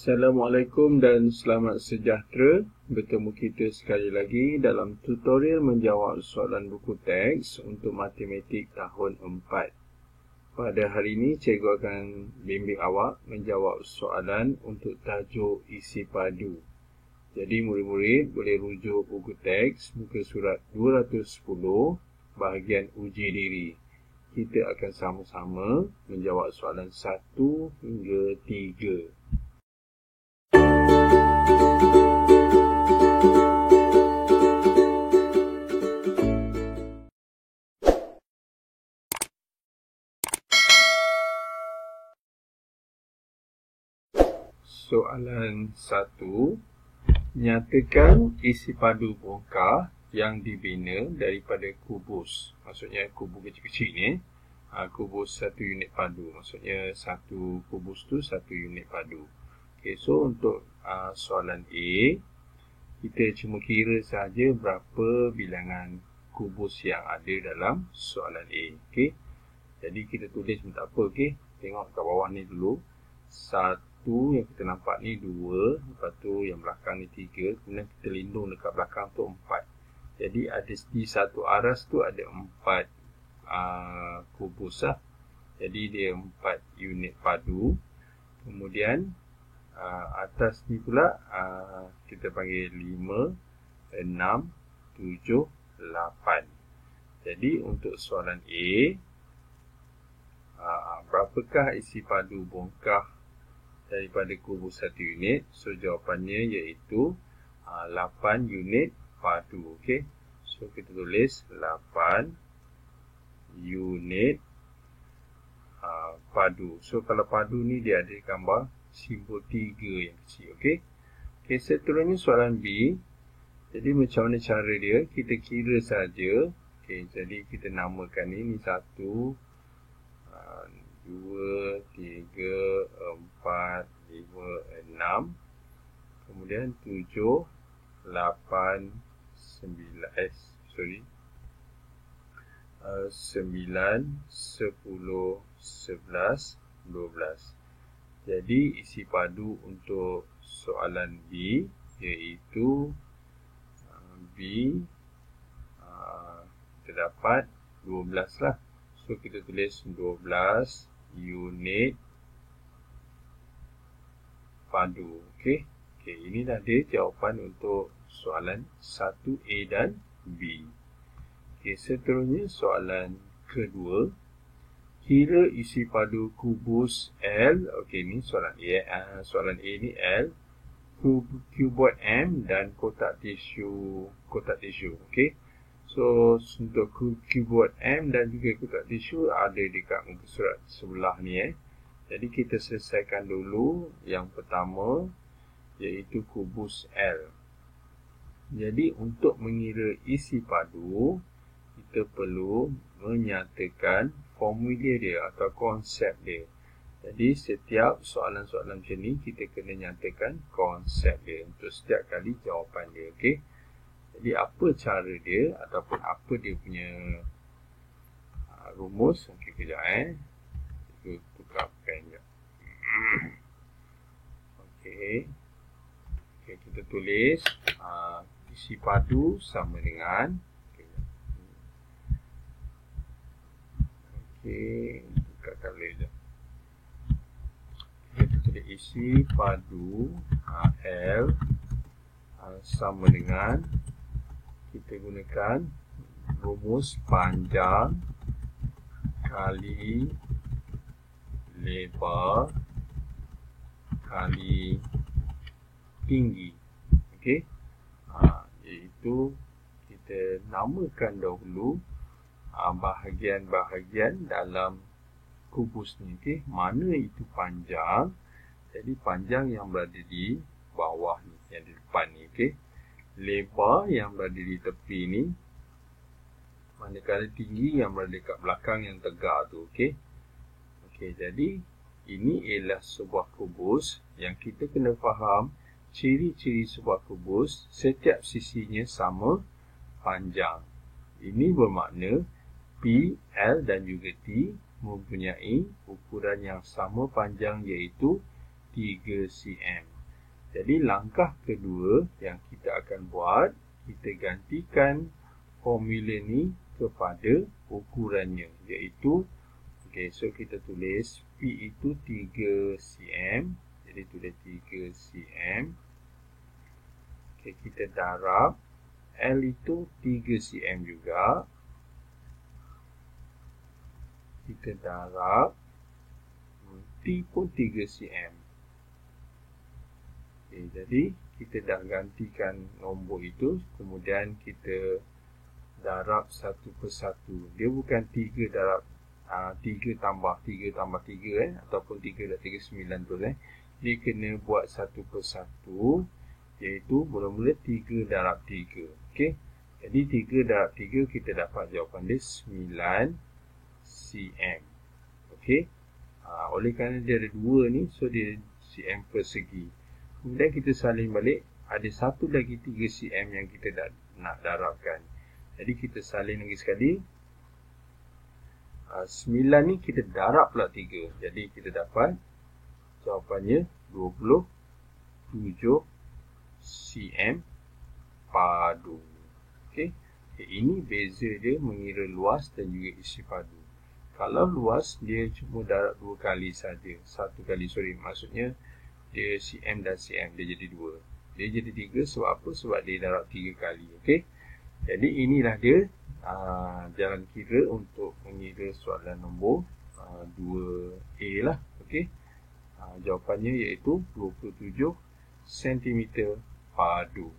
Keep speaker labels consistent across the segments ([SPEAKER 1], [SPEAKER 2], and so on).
[SPEAKER 1] Assalamualaikum dan selamat sejahtera. Bertemu kita sekali lagi dalam tutorial menjawab soalan buku teks untuk matematik tahun 4. Pada hari ini, cikgu akan bimbing awak menjawab soalan untuk tajuk isi padu. Jadi murid-murid boleh rujuk buku teks muka surat 210 bahagian uji diri. Kita akan sama-sama menjawab soalan 1 hingga 3. Soalan 1. Nyatakan isi padu bongkar yang dibina daripada kubus. Maksudnya kubus kecil-kecil ni. Kubus 1 unit padu. Maksudnya satu kubus tu 1 unit padu. Okay, so untuk soalan A, kita cuma kira saja berapa bilangan kubus yang ada dalam soalan A. Okay. Jadi kita tulis pun tak apa. Okay. Tengok kat bawah ni dulu. 1 yang kita nampak ni 2, lepas tu yang belakang ni 3, kemudian kita lindung dekat belakang tu 4. Jadi ada di satu aras tu ada 4 kubus lah. Jadi dia 4 unit padu. Kemudian atas ni pula kita panggil 5, 6, 7, 8. Jadi untuk soalan A, berapakah isi padu bongkar daripada kubus 1 unit? So jawapannya iaitu 8 unit padu. Okay. So kita tulis 8 unit padu. So kalau padu ni dia ada gambar simbol 3 yang kecil. Okay. Okay, seterusnya soalan B. Jadi macam mana cara dia? Kita kira saja. Okay, jadi kita namakan ni 1, 2, 3, 4, 5, 6. Kemudian 7, 8, 9, 9, 10, 11, 12. Jadi isi padu untuk soalan B iaitu kita dapat 12 lah. So kita tulis 12 unit padu. Okey. Okey, ini dah ada jawapan untuk soalan 1A dan B. Okey, seterusnya soalan kedua. Kira isi padu kubus L. Okey, ni soalan A. Soalan A ni L, cuboid M dan kotak tisu. Okey. So untuk cuboid M dan juga kotak tisu ada dekat muka surat sebelah ni. Jadi kita selesaikan dulu yang pertama iaitu kubus L. Jadi untuk mengira isi padu, kita perlu menyatakan formula dia atau konsep dia. Jadi setiap soalan-soalan macam ni kita kena nyatakan konsep dia untuk setiap kali jawapan dia. Okey. Jadi apa cara dia ataupun apa dia punya rumus. Okey, kejap kita tukar pen je. Okey. Okey, kita tulis isi padu sama dengan tukar color je. Kita tulis isi padu L sama dengan, kita gunakan rumus panjang kali lebar kali tinggi. Okey. Iaitu kita namakan dahulu bahagian-bahagian dalam kubus ni. Okey. Mana itu panjang? Jadi panjang yang berada di bawah ni, yang di depan ni. Okey. Lebar yang berada di tepi ni, manakala tinggi yang berada dekat belakang yang tegak tu. Okey. Okey, jadi ini ialah sebuah kubus yang kita kena faham ciri-ciri sebuah kubus, setiap sisinya sama panjang. Ini bermakna P, L dan juga T mempunyai ukuran yang sama panjang iaitu 3 cm. Jadi langkah kedua yang kita akan buat, kita gantikan formula ni kepada ukurannya, iaitu so kita tulis P itu 3 cm. Jadi tulis 3 cm. Kita darab L itu 3 cm juga. Kita darab T pun 3 cm. Jadi kita dah gantikan nombor itu, kemudian kita darab satu persatu. Dia bukan 3 darab 3 tambah 3 tambah 3 ataupun 3 darab 3 9 tu Dia kena buat satu persatu, iaitu mula-mula 3 darab 3. Okey. Jadi 3 darab 3 kita dapat jawapan dia 9 cm. Okey. Oleh kerana dia ada 2 ni, so dia cm persegi. Kemudian kita salin balik, ada satu lagi 3 cm yang kita nak darabkan. Jadi kita salin lagi sekali. 9 ni kita darab pula 3. Jadi kita dapat jawapannya 27 cm padu. Okey. Ini beza dia mengira luas dan juga isi padu. Kalau luas, dia cuma darab 2 kali saja. Maksudnya dia cm dan cm, dia jadi 2. Dia jadi 3 sebab apa? Sebab dia darab 3 kali. Okey. Jadi inilah dia jalan kira untuk mengira soalan nombor 2A lah. Okey. Jawapannya iaitu 27 cm padu.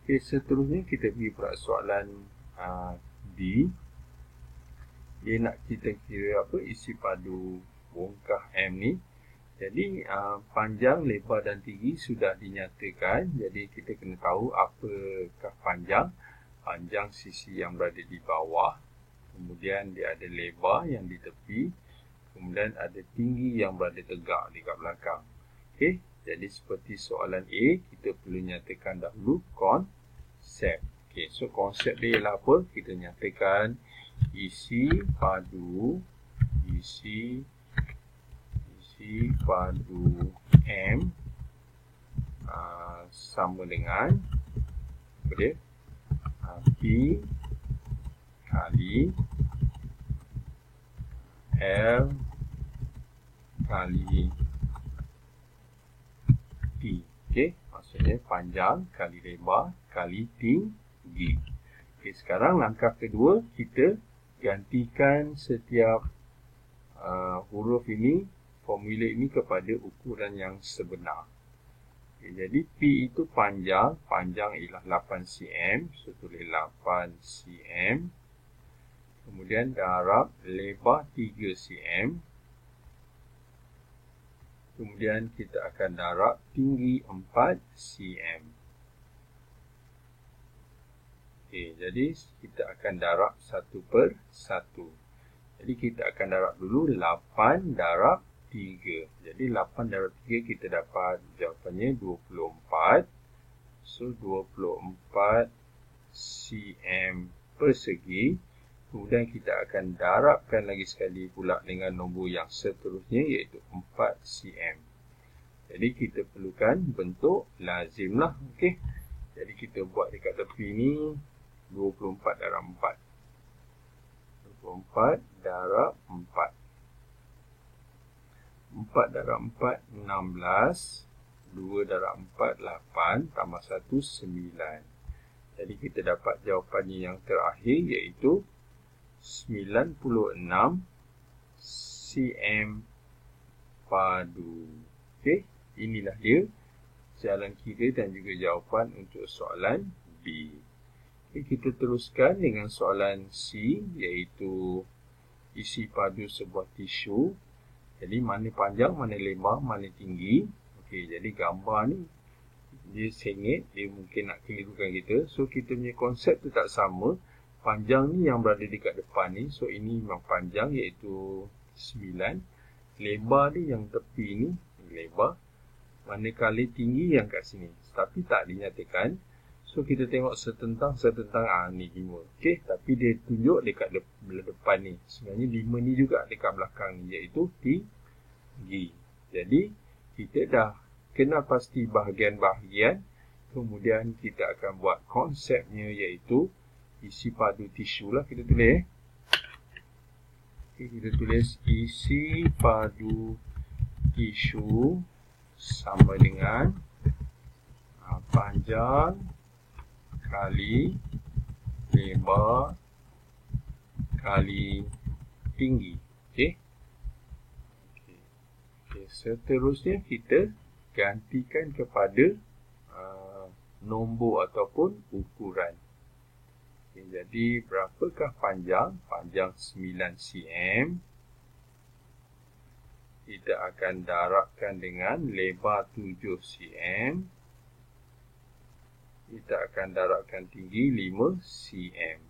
[SPEAKER 1] Okey, seterusnya kita pergi pada soalan D. Dia nak kita kira apa? Isi padu bongkah M ni. Jadi panjang, lebar dan tinggi sudah dinyatakan. Jadi kita kena tahu apakah panjang. Panjang sisi yang berada di bawah, kemudian dia ada lebar yang di tepi, kemudian ada tinggi yang berada tegak dekat belakang. Okey, jadi seperti soalan A, kita perlu nyatakan dahulu konsep. Okey, so konsep dia ialah apa? Kita nyatakan isi padu M sama dengan apa dia? P kali L kali T. Okey, maksudnya panjang kali lebar kali tinggi. Okey, sekarang langkah kedua, kita gantikan setiap huruf ini, formula ini kepada ukuran yang sebenar. Okay, jadi P itu panjang ialah 8 cm, so tulis 8 cm. Kemudian darab lebar 3 cm. Kemudian kita akan darab tinggi 4 cm. Okay, jadi kita akan darab satu per satu. Jadi kita akan darab dulu 8 darab 3. Jadi 8 darab 3 kita dapat jawapannya 24. So 24 cm persegi. Kemudian kita akan darabkan lagi sekali pula dengan nombor yang seterusnya, iaitu 4 cm. Jadi kita perlukan bentuk lazim lah. Okey. Jadi kita buat dekat tepi ni 24 darab 4. 24 darab 4. 4 darab 4, 16. 2 darab 4, 8. Tambah 1, 9. Jadi kita dapat jawapannya yang terakhir, iaitu 96 cm padu. Okey, inilah dia jalan kira dan juga jawapan untuk soalan B. Okay, kita teruskan dengan soalan C, iaitu isi padu sebuah tisu. Jadi mana panjang, mana lebar, mana tinggi. Okey, jadi gambar ni dia sengit, dia mungkin nak kelirukan kita. So kita punya konsep tu tak sama. Panjang ni yang berada dekat depan ni, so ini memang panjang, iaitu 9. Lebar ni yang tepi ni lebar, manakala tinggi yang kat sini, tapi tak dinyatakan. So kita tengok setentang ni 5. Okey, tapi dia tunjuk dekat depan ni. Sebenarnya 5 ni juga dekat belakang ni, iaitu tinggi. Jadi kita dah kenal pasti bahagian-bahagian. Kemudian kita akan buat konsepnya, iaitu isi padu tisu lah kita tulis. Okay, kita tulis isi padu tisu sama dengan panjang kali lebar kali tinggi. Okey. Okay. Seterusnya kita gantikan kepada nombor ataupun ukuran. Okay, jadi berapakah panjang? Panjang 9 cm. Kita akan darabkan dengan lebar 7 cm. Kita akan darabkan tinggi 5 cm.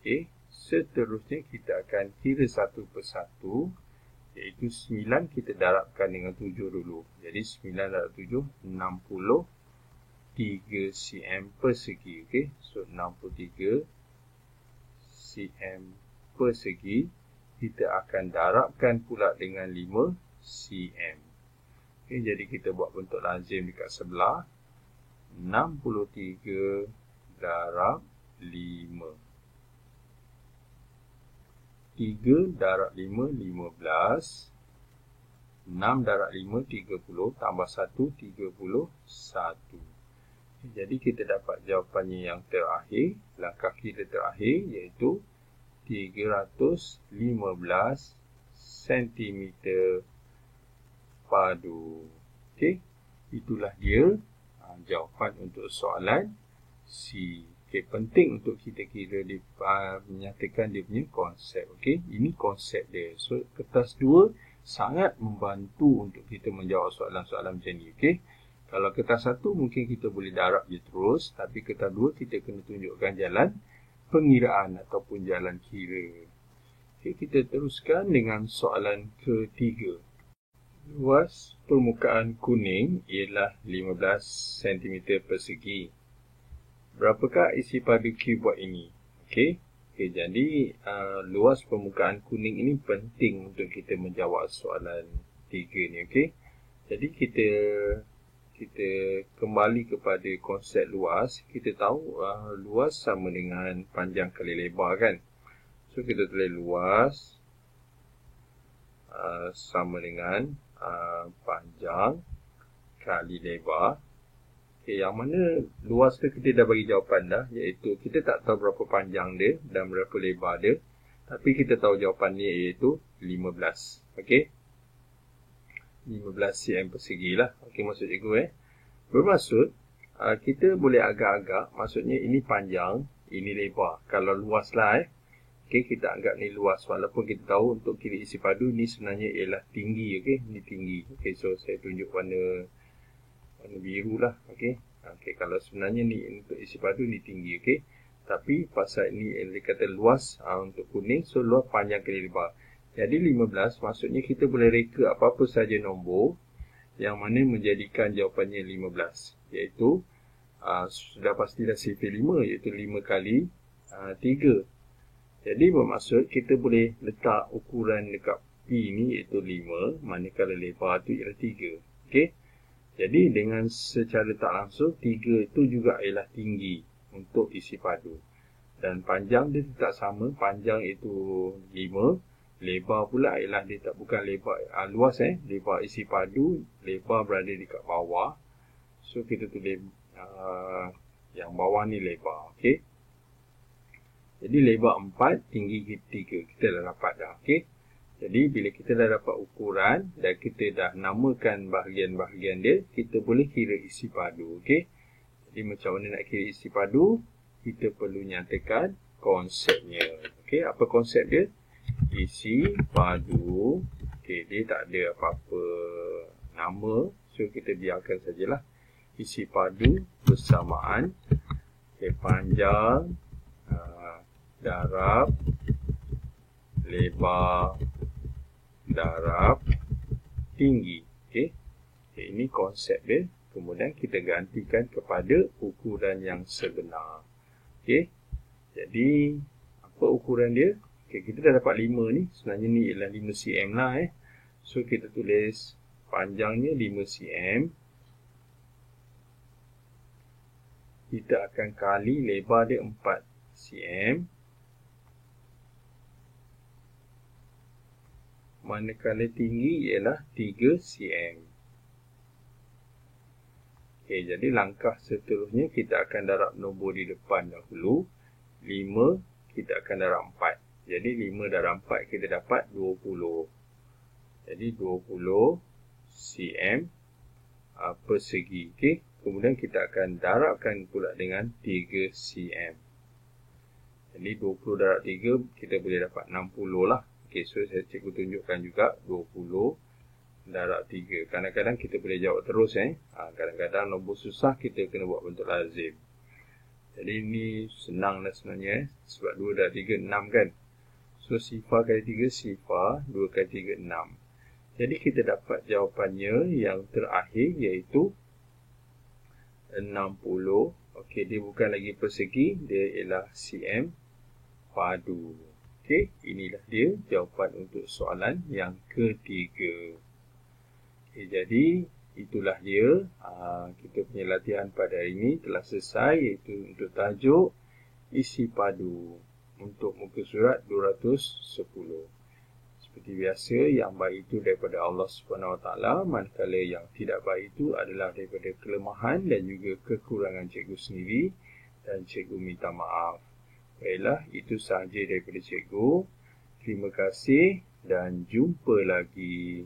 [SPEAKER 1] Okey, seterusnya kita akan kira satu persatu, iaitu 9 kita darabkan dengan 7 dulu. Jadi 9 darab 7, 63 cm persegi. Okey, so 63 cm persegi. Kita akan darabkan pula dengan 5 cm. Okey, jadi kita buat bentuk lazim dekat sebelah. 63 darab 5. 3 darab 5, 15. 6 darab 5, 30. Tambah 1, 31. Jadi kita dapat jawapannya yang terakhir. Langkah kira terakhir iaitu 315 cm padu. Okey, itulah dia jawapan untuk soalan C. Okay, penting untuk kita kira dia, menyatakan dia punya konsep. Okay, ini konsep dia. So, kertas 2 sangat membantu untuk kita menjawab soalan-soalan macam ni. Okay, kalau kertas 1 mungkin kita boleh darab je terus. Tapi kertas 2 kita kena tunjukkan jalan pengiraan ataupun jalan kira. Okay, kita teruskan dengan soalan ketiga. Luas permukaan kuning ialah 15 cm persegi. Berapakah isi padu cuboid ini? Okey, jadi luas permukaan kuning ini penting untuk kita menjawab soalan 3 ni. Okey, jadi kita kembali kepada konsep luas. Kita tahu luas sama dengan panjang kali lebar kan. So kita tulis luas sama dengan panjang kali lebar. Okay, yang mana luas tu kita dah bagi jawapan dah, iaitu kita tak tahu berapa panjang dia dan berapa lebar dia, tapi kita tahu jawapan ni iaitu 15. Okey, 15 cm persegi lah. Okey, maksud cikgu bermaksud kita boleh agak-agak, maksudnya ini panjang, ini lebar. Kalau luas lah okey, kita anggap ni luas, walaupun kita tahu untuk kira isi padu ni sebenarnya ialah tinggi. Okey, ni tinggi. Okey, so saya tunjuk warna biru lah. Okey, kalau sebenarnya ni untuk isi padu ni tinggi. Okey, tapi pasal ni dia kata luas untuk kuning, so luas panjang kali lebar. Jadi 15 maksudnya kita boleh reka apa-apa saja nombor yang mana menjadikan jawapannya 15, iaitu sudah pasti dah sifir 5, iaitu 5 kali 3. Jadi bermaksud kita boleh letak ukuran dekat P ni iaitu 5, manakala lebar tu ialah 3. Okey, jadi dengan secara tak langsung 3 itu juga ialah tinggi untuk isi padu. Dan panjang dia tak sama, panjang itu 5, lebar pula ialah dia tak bukan lebar luas lebar isi padu, lebar berada dekat bawah. So kita tulis yang bawah ni lebar. Okey, jadi lebar 4, tinggi 3. Kita dah dapat dah. Okey, jadi bila kita dah dapat ukuran dan kita dah namakan bahagian-bahagian dia, kita boleh kira isi padu. Okey, jadi macam mana nak kira isi padu? Kita perlu nyatakan konsepnya. Okey, apa konsep dia? Isi padu. Okey, dia tak ada apa-apa nama, so kita biarkan sajalah. Isi padu bersamaan panjang darab lebar darab tinggi. Okey, ini konsep dia. Kemudian kita gantikan kepada ukuran yang sebenar. Okey, jadi apa ukuran dia? Okey, kita dah dapat 5 ni. Sebenarnya ni ialah 5 cm lah. So kita tulis panjangnya 5 cm, kita akan kali lebar dia 4 cm, manakala tinggi ialah 3 cm. Okey, jadi langkah seterusnya kita akan darab nombor di depan dahulu. 5 kita akan darab 4. Jadi 5 darab 4 kita dapat 20. Jadi 20 cm persegi. Okey, kemudian kita akan darabkan pula dengan 3 cm. Jadi 20 darab 3 kita boleh dapat 60 lah. Okey, so cikgu tunjukkan juga 20 darab 3. Kadang-kadang kita boleh jawab terus. Kadang-kadang nombor susah kita kena buat bentuk lazim. Jadi ini senang dah sebenarnya. Sebab 2 darab 3, 6 kan. So sifar kali 3, sifar. 2 kali 3, 6. Jadi kita dapat jawapannya yang terakhir iaitu 60. Okey, dia bukan lagi persegi. Dia ialah cm padu. Okey, inilah dia jawapan untuk soalan yang ketiga. Okay, jadi itulah dia. Kita punya latihan pada hari ini telah selesai, iaitu untuk tajuk isi padu untuk muka surat 210. Seperti biasa, yang baik itu daripada Allah SWT, manakala yang tidak baik itu adalah daripada kelemahan dan juga kekurangan cikgu sendiri, dan cikgu minta maaf. Baiklah, itu sahaja daripada cikgu. Terima kasih dan jumpa lagi.